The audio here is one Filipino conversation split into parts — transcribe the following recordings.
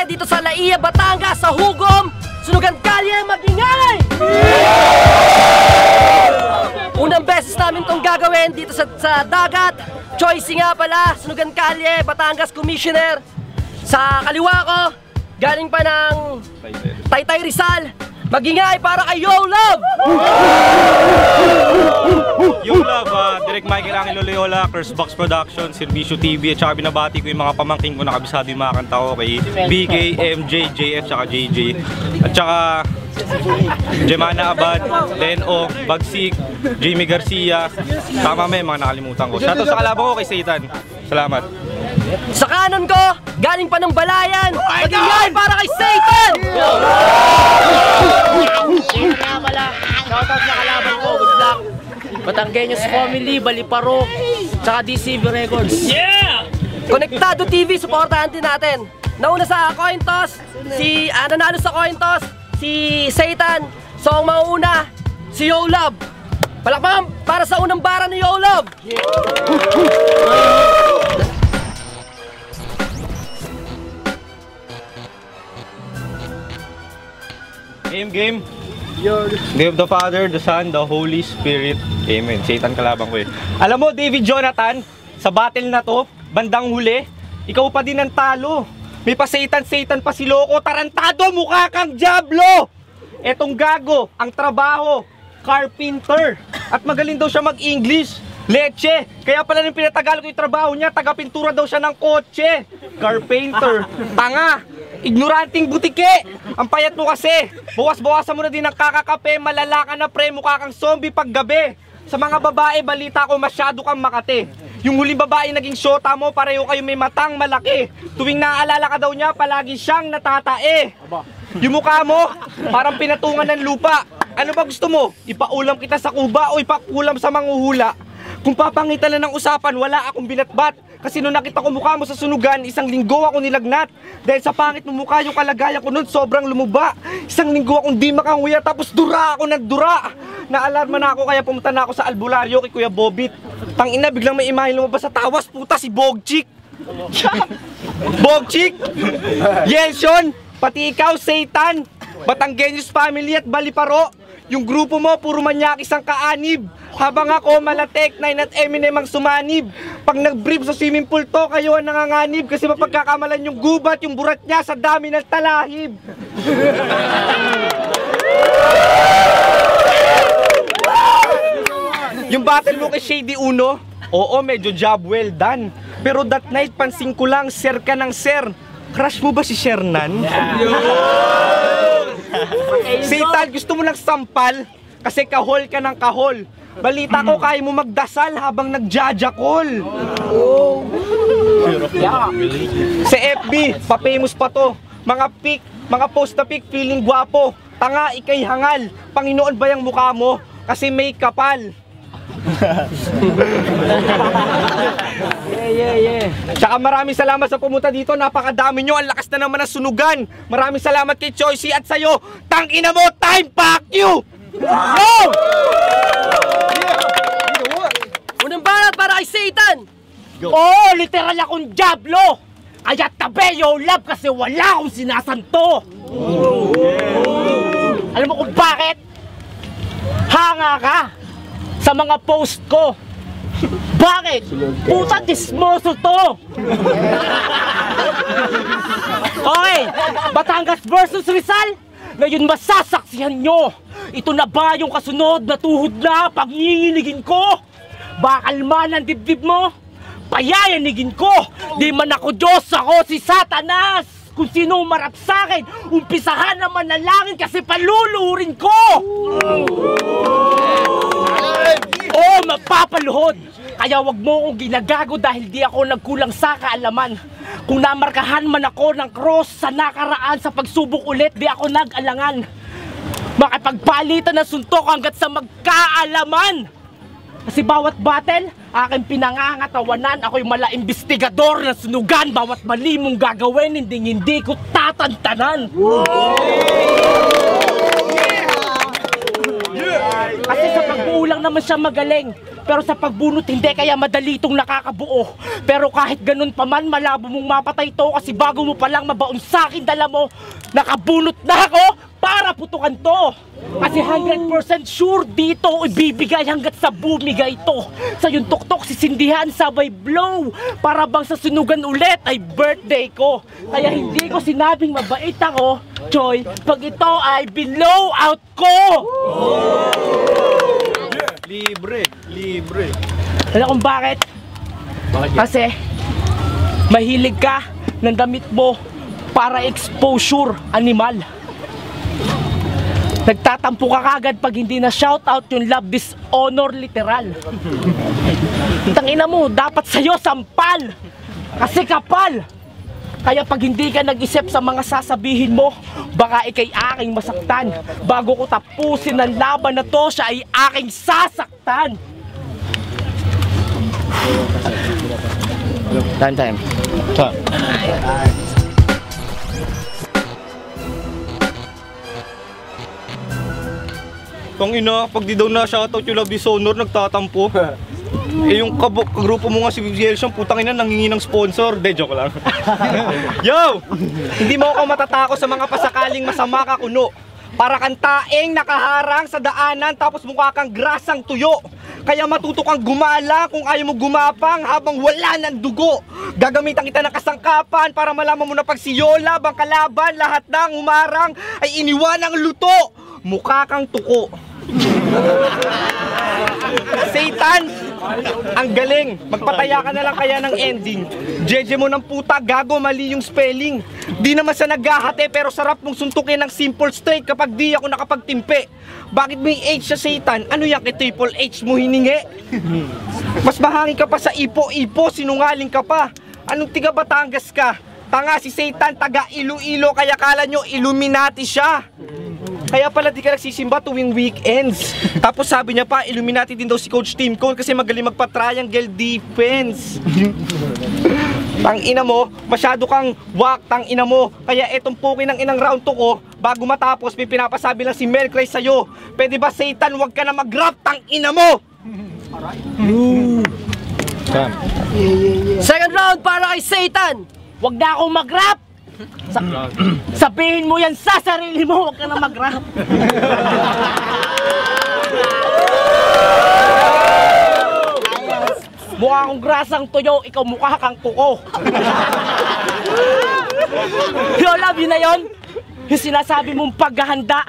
Norte, dito sa Laia, Batangas, sa Hugom, Sunugan Kalye, mag-ingay! Unang beses namin itong gagawin dito sa dagat. Choice nga pala, Sunugan Kalye, Batangas Commissioner. Sa kaliwa ko, galing pa ng Taytay Rizal. Mag-ingay para kay Yo Love! Yo Love, Direk Michael Angelo Loyola, Cursebox Productions, Servicio TV, at saka binabati ko yung mga pamangking ko na kabisado yung mga kanta ko kay BK, MJ, JF, at saka JJ. At saka Jemana Abad, Leno, Bagsik, Jamie Garcia, tama may mga nakalimutan ko. Shoutout sa kalaban ko kay Satan. Salamat. Sa kanon ko, galing pa ng Balayan, mag-ingay para kay Satan! Shoutout sa kalaban ko, good luck. Batanggenyos Family, Baliparo, tsaka DCB Records. Yeah! Konektado TV, supportahan din natin. Nauna sa coin toss, nanalo sa coin toss, si Satan. So ang mauuna, si Yo Love. Palakpakan para sa unang bara ni Yo Love. Game. Name of the Father, the Son, the Holy Spirit. Amen. Satan kalaban ko eh. Alam mo, David Jonathan, sa battle na to, bandang huli, ikaw pa din ang talo. May pa Satan pa si Loko. Tarantado, mukha kang Diablo! Etong gago, ang trabaho, carpenter. At magaling daw siya mag-English. Leche! Kaya pala nung pinatagalog yung trabaho niya, taga-pintura daw siya ng kotse. Carpenter. Tanga! Ignoranting butike! Ang payat mo kasi! Bawas-bawasan mo na din ang kakakape, malala ka na pre, mukha kang zombie pag gabi. Sa mga babae, balita ko masyado kang makate. Yung huling babae naging syota mo, pareho kayo may matang malaki. Tuwing naaalala ka daw niya, palagi siyang natatae. Yung mukha mo, parang pinatungan ng lupa. Ano ba gusto mo? Ipaulam kita sa kuba o ipakulam sa manghuhula? Kung papangitan na ng usapan, wala akong binatbat. Kasi nung nakita ko mukha mo sa sunugan, isang linggo ako nilagnat. Dahil sa pangit mo mukha, yung kalagayan ko nun sobrang lumuba. Isang linggo akong di makanguya, tapos dura ako ng dura. Naalarma na ako, kaya pumunta na ako sa albularyo kay Kuya Bobit. Tangina, biglang may imahe lumabas sa tawas, puta si Bogchik. Bogchik! Yelson! Pati ikaw, Satan! Batanggenyos Family at Baliparo. Yung grupo mo, puro manyakis ang kaanib. Habang ako, Malatek, Nine at Eminem ang sumanib. Pag nag-brief sa swimming pool to, kayo ang nanganganib. Kasi mapagkakamalan yung gubat, yung burat niya sa dami ng talahib. Yung battle mo kay Shady Uno, oo, medyo job well done. Pero that night, pansin ko lang, sir ka ng sir. Crush mo ba si Shernan? Satan, gusto mo lang sampal? Kasi kahol ka ng kahol. Balita ko, kaya mo magdasal habang nagjajakol. Sa FB, pa-famous pa to. Mga pic, mga post na pic, feeling gwapo. Tanga, ikay hangal. Panginoon ba yung mukha mo? Kasi may kapal. Tsaka maraming salamat sa pumunta dito. Napakadami nyo. Ang lakas na naman ng sunugan. Maraming salamat kay Choicy at sa'yo. Tangina mo, time pack you! Go! Unang barat para kay Satan! Oo, literal akong Diablo! Kaya tabi, Yo Love, kasi wala akong sinasanto! Alam mo kung bakit? Hanga ka sa mga post ko! Bakit? Puta, dismoso to! Okay, Batangas versus Rizal. Ngayon masasaksihan nyo. Ito na ba yung kasunod na tuhod na pagninginigin ko? Bakal man ang dibdib mo? Payayanigin ko. Di man ako Diyos, ako si Satanas. Kung sino umarap sa akin, umpisahan na manalangin kasi paluluhurin ko. Oo, magpapaluhod. Kaya wag mo akong ginagago dahil di ako nagkulang sa kaalaman. Kung namarkahan man ako ng cross sa nakaraan sa pagsubok ulit, di ako nag-alangan. Makipagpalitan ng suntok hanggat sa magkaalaman. Kasi bawat battle, aking pinangangatawanan. Ako'y mala-investigador ng sunugan. Bawat mali mong gagawin, hindi ko tatantanan. Kasi sa pagbuo lang naman siya magaling. pero sa pagbunot hindi, kaya madali itong nakakabuo. Pero kahit ganun pa man, malabo mong mapatay to, kasi bago mo palang mabaon sa akin, dala mo, nakabunot na ako para putukan to. Kasi 100% sure dito ibibigay hanggat sa bumigay to. Sa yung tuktok sisindihan sabay blow, para bang sa sunugan ulit ay birthday ko. Kaya hindi ko sinabing mabait ako, Choy, pag ito ay below out ko. Libre, libre. Alam kung bakit? Kasi mahilig ka ng damit mo para exposure animal. Nagtatampo ka kagad pag hindi na shoutout yung love dishonor literal. Tangina mo, dapat sa'yo sampal, kasi kapal. Kaya pag hindi ka nag-isip sa mga sasabihin mo, baka ikay aking masaktan. Bago ko tapusin ang laban na to, siya ay aking sasaktan. Time. Kung ina, pag di daw na shoutout yung love dishonor, nagtatampo. Eh yung kagrupo mo nga si Gelson, putang ina, nangingi ng sponsor. De, joke lang. Yo! Hindi mo ako matatako sa mga pasakaling masama ka kuno. Para kang taeng nakaharang sa daanan tapos mukha kang grasang tuyo. Kaya matuto kang gumala kung ayaw mo gumapang habang wala ng dugo. Gagamitan kita ng kasangkapan para malaman mo na pag si Yola bang kalaban, lahat ng umarang ay iniwan ng luto. Mukha kang tuko. Satan, ang galing. Magpataya ka na lang kaya ng ending. Jeje mo ng puta, gago, mali yung spelling. Di naman sa naghahate pero sarap mong suntukin ng simple straight kapag di ako nakapagtimpe. Bakit may H sa Satan? Ano yan kay Triple H mo hiningi? Mas mahangin ka pa sa ipo-ipo, sinungaling ka pa. Anong tiga Batangas ka? Tanga si Satan, taga Iloilo, kaya kala nyo Illuminati siya. Kaya pala di ka nagsisimba tuwing weekends. Tapos sabi niya pa, Illuminati din daw si Coach Tim Cone kasi magaling magpa-triangle defense. Tangina mo, masyado kang wak, tangina mo. Kaya etong pukin ng inang round 2 ko, bago matapos may pinapasabi lang si Mel Cray sa'yo. Pwede ba Satan, wag ka na mag-rap, tangina mo! Second round para kay Satan. Wag na akong mag-rap! Sabihin mo yan sa sarili mo, wag ka na mag-rap. Mukha akong grasang tuyo, ikaw mukha kang kuko. Yo, love yun na yun. Yung sinasabi mong paghahanda,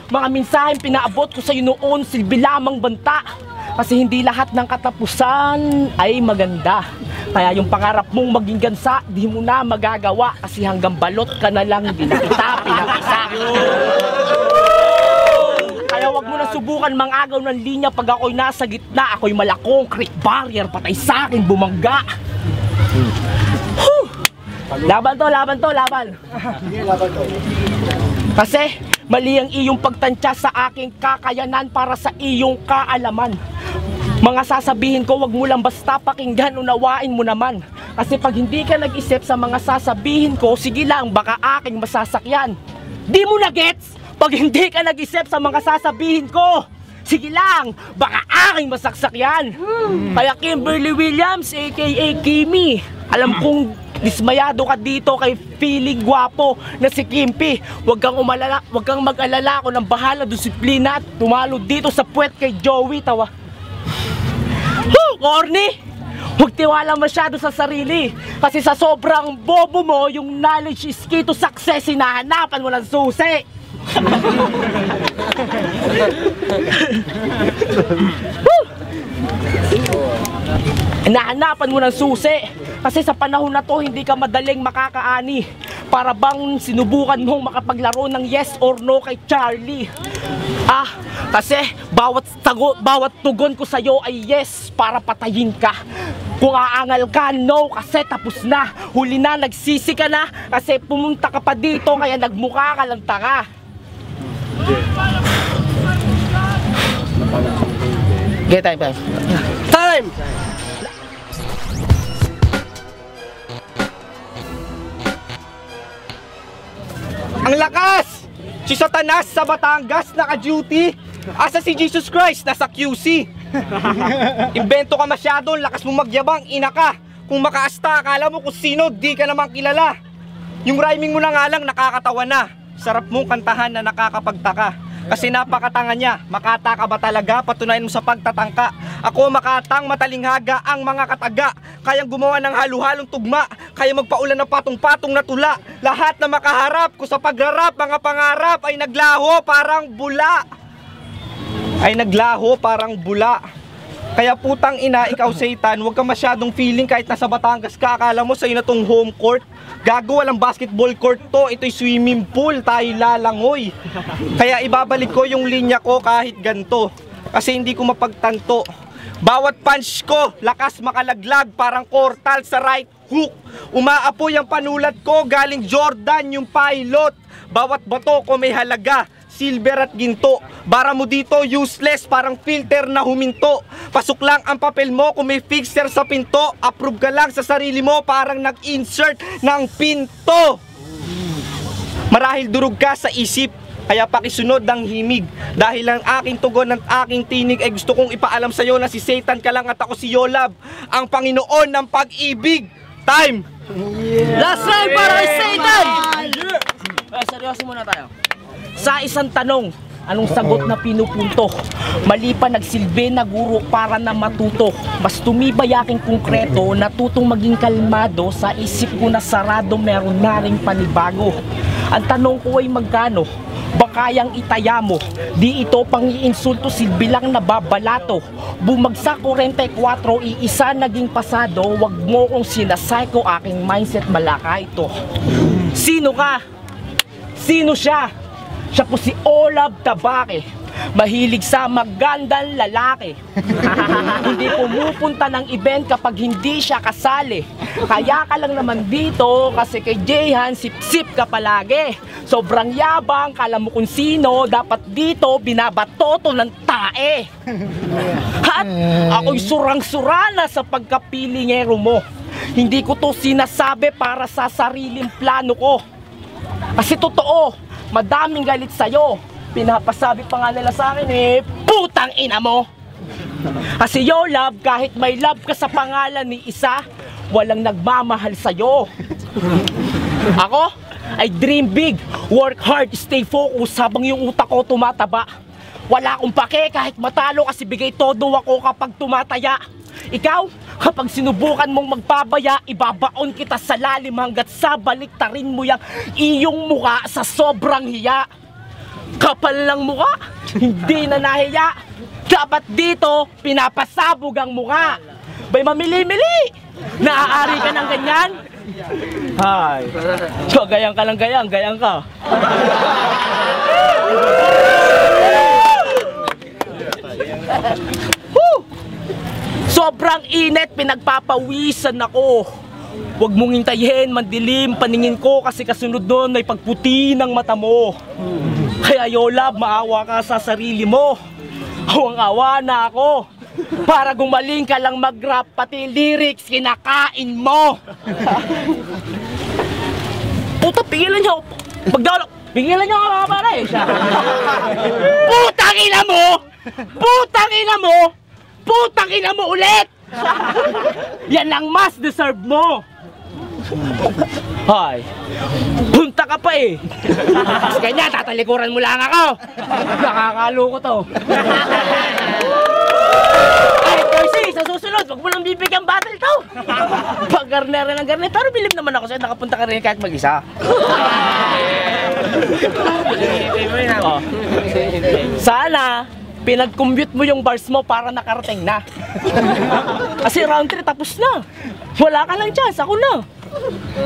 mga mensaheng pinaabot ko sa'yo noon, silbi lamang banta. Kasi hindi lahat ng katapusan ay maganda. Kaya yung pangarap mong maging gansa, di mo na magagawa. Kasi hanggang balot ka na lang, di na kita pinag-isa. Kaya wag mo na subukan mangagaw ng linya pag ako'y nasa gitna. Ako'y malakong creek barrier, patay sa akin bumangga. Laban to, laban to, laban. Kasi mali ang iyong pagtansya sa aking kakayanan para sa iyong kaalaman. Mga sasabihin ko, wag mo lang basta pakinggan, unawain mo naman. Kasi pag hindi ka nag-isip sa mga sasabihin ko, sige lang, baka aking masasakyan. Di mo na gets? Pag hindi ka nag-isip sa mga sasabihin ko, sige lang, baka aking masasakyan. Kaya Kimberly Williams, aka Kimi, alam kong dismayado ka dito kay feeling gwapo na si Kimpi. Huwag kang mag-alala, ako ng bahala, disiplina at tumalo dito sa puwet kay Joey, tawa. Corny! Huwag tiwala masyado sa sarili. Kasi sa sobrang bobo mo, yung knowledge is key to success, hinahanapan mo ng susi. Hinahanapan mo ng susi. Kasi sa panahon na to, hindi ka madaling makakaani. Para bang sinubukan mong makapaglaro ng yes or no kay Charlie. Kasi bawat tugon ko sa'yo ay yes para patayin ka. Kung aangal ka, no, kasi tapos na. Huli na, nagsisi ka na kasi pumunta ka pa dito kaya nagmukha ka lang tanga. Get time. Time! Ang lakas! Si Satanas sa Batangas naka-duty. Asa si Jesus Christ nasa QC. Imbento ka masyado, lakas mo magyabang, ina ka. Kung makaasta, akala mo kung sino, di ka naman kilala. Yung rhyming mo na nga lang, nakakatawa na. Sarap mong kantahan na nakakapagtaka. Kasi napakatanga niya, makata ka ba talaga? Patunayan mo sa pagtatangka. Ako makatang matalinghaga ang mga kataga. Kayang gumawa ng halo-halong tugma. Kaya magpaulan ng patong-patong na tula. Lahat na makaharap ko sa pagrarap, mga pangarap ay naglaho parang bula. Kaya putang ina, ikaw Satan, huwag ka masyadong feeling kahit nasa Batangas ka. Akala mo sa'yo na tong home court. Gago, walang basketball court to. Ito'y swimming pool, tayo lalangoy. Kaya ibabalik ko yung linya ko kahit ganto. Kasi hindi ko mapagtanto. Bawat punch ko, lakas makalaglag, parang kortal sa right hook. Umaapoy ang panulat ko, galing Jordan yung pilot. Bawat bato ko may halaga, silver at ginto. Bara mo dito useless, parang filter na huminto. Pasok lang ang papel mo kung may fixer sa pinto. Approve ka lang sa sarili mo, parang nag-insert ng pinto. Marahil durog ka sa isip, kaya pakisunod ng himig. Dahil ang aking tugon at aking tinig ay gusto kong ipaalam sa'yo na si Satan ka lang at ako si Yolab, ang Panginoon ng pag-ibig. Time! Last round para kay Satan! Ay, seryoso muna tayo. Sa isang tanong, anong sagot na pinupunto? Mali pa nagsilbi na guro para na matuto. Mas tumibay aking konkreto, natutong maging kalmado. Sa isip ko na sarado, meron na ring panibago. Ang tanong ko ay magkano? Baka kayang itaya mo. Di ito pang-iinsulto, silbi lang nababalato. Bumagsak 44, iisa naging pasado. Wag mo kong sinasay ko, aking mindset malaka ito. Sino ka? Sino siya? Siya po si Olab Tabake. Mahilig sa magandang lalaki. Hindi pumupunta ng event kapag hindi siya kasali. Kaya ka lang naman dito kasi kay Jayhan sip-sip ka palagi. Sobrang yabang, kala mo kung sino. Dapat dito binabatoto ng tae. At ako'y surang-sura na sa pagkapilingero mo. Hindi ko to sinasabi para sa sariling plano ko. Kasi totoo, madaming galit sa'yo. Pinapasabi pa nga nila sa akin putang ina mo. Kasi Yolab, kahit may love ka sa pangalan ni isa, walang nagmamahal sa'yo. Ako ay dream big, work hard, stay focused habang yung utak ko tumataba. Wala akong pake kahit matalo kasi bigay todo ako kapag tumataya. Ikaw, kapag sinubukan mong magpabaya, ibabaon kita sa lalim hanggat sa baliktarin mo yung iyong muka sa sobrang hiya. Kapal lang muka, hindi na nahiya. Dapat dito, pinapasabog ang muka. Bay mamili-mili, naaari ka ng ganyan? Hay, so gayang ka lang gayang ka. Sobrang init, pinagpapawisan ako. Huwag mong hintayin, mandilim paningin ko kasi kasunod doon ay pagputi ng mata mo. Kaya Yolab, maawa ka sa sarili mo. Awang-awa na ako. Para gumaling ka lang mag-rap, pati lyrics kinakain mo. Puta, pigilan niyo. Pigilan niyo mga pare. Putang ina mo! Putang ina mo! Putang ina mo ulit! Yan ang mas deserve mo! Hay, punta ka pa eh! Kasi kanya, tatalikuran mo lang ako! Nakakalo ko to! Ay, Percy, sa susunod, wag mo nang bibigyan battle to! Pag garnera ng garnera, pero bilib naman ako sa'yo, nakapunta ka rin kahit mag-isa. Sana, pinag-commute mo yung bars mo para nakarating na. Kasi round 3 tapos na. Wala ka lang chance, ako na.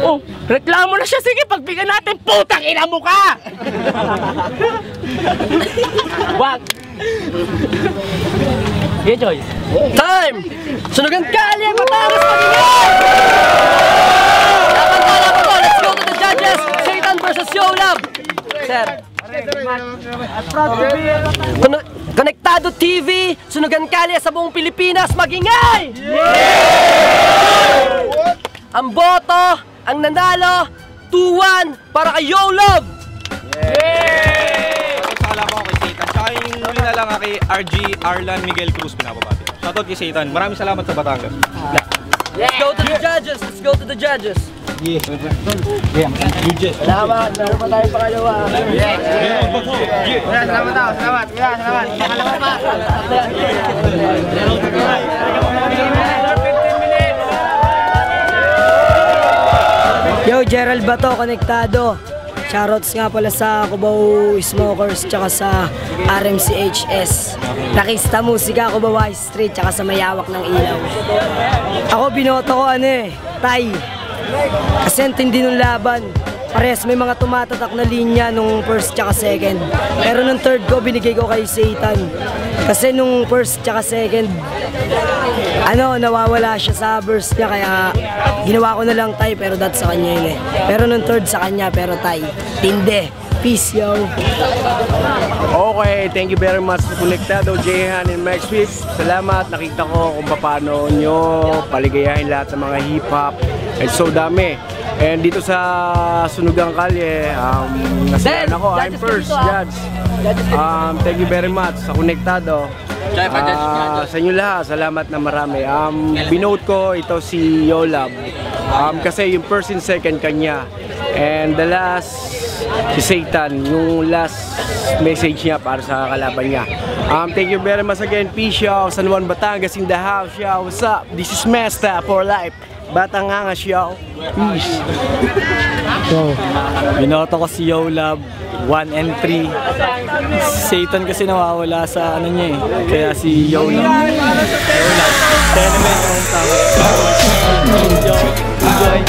Oh, reklamo na siya. Sige, pagbigyan natin. Putang ina mo ka! Wag. Okay, Joyce. Time! Sunugan kalye, Batangas Pagingay! Napantala ko to. Let's go to the judges. Satan versus Yolab. Sir. Konektado TV, Sunugan Kalye sa buong Pilipinas, magingay! Ang boto, ang nanalo, 2-1 para kay Yolab! Sa kalaban ko kay Satan. Tsaka yung huli na lang kay RG Arlan Miguel Cruz pinapabati. Shoutout kay Satan. Maraming salamat sa Batangas. Let's go to the judges! Let's go to the judges! Salamat! Meron pa tayong pangalawa. Salamat daw, salamat. Salamat. Pangalawa pa. Yo, Gerald Bato, konektado. Shoutouts nga pala sa Cubao Smokers tsaka sa RMCHS. Nakista Musika, Cubao High Street tsaka sa Mayawak ng Ilaw. Ako binoto ko Tay. Kasi ang tindi nung laban. Parehas may mga tumatatak na linya nung first tsaka second. Pero nung third ko, binigay ko kay Satan. Kasi nung first tsaka second, nawawala siya sa burst niya. Kaya ginawa ko na lang Tay, pero that's sa kanya yun eh. Pero nung third sa kanya, pero Tay. Tinde. Peace, yo. Okay, thank you very much sa Konektado, Jehan and Max Swift. Salamat, nakita ko kung paano nyo paligayahin lahat ng mga hip-hop. And so dami. And dito sa Sunugang Kalye, nasiyahan ako. I'm first judge. Thank you very much sa Konektado. Sa inyo lahat, salamat na marami. Binote ko ito si Yolab. Kasi yung first and second kanya. And the last, si Satan, yung last message niya para sa kalaban niya. Thank you very much again. Peace, yo. San Juan, Batangas in the house, yo. What's up? This is Mesta for life. Batangas, yo. Peace. Binoto ko si Yolab 1 and 3. Satan kasi nawawala sa ano niya eh. Kaya si Yolab. Tenement yung tama. Enjoy. Enjoy.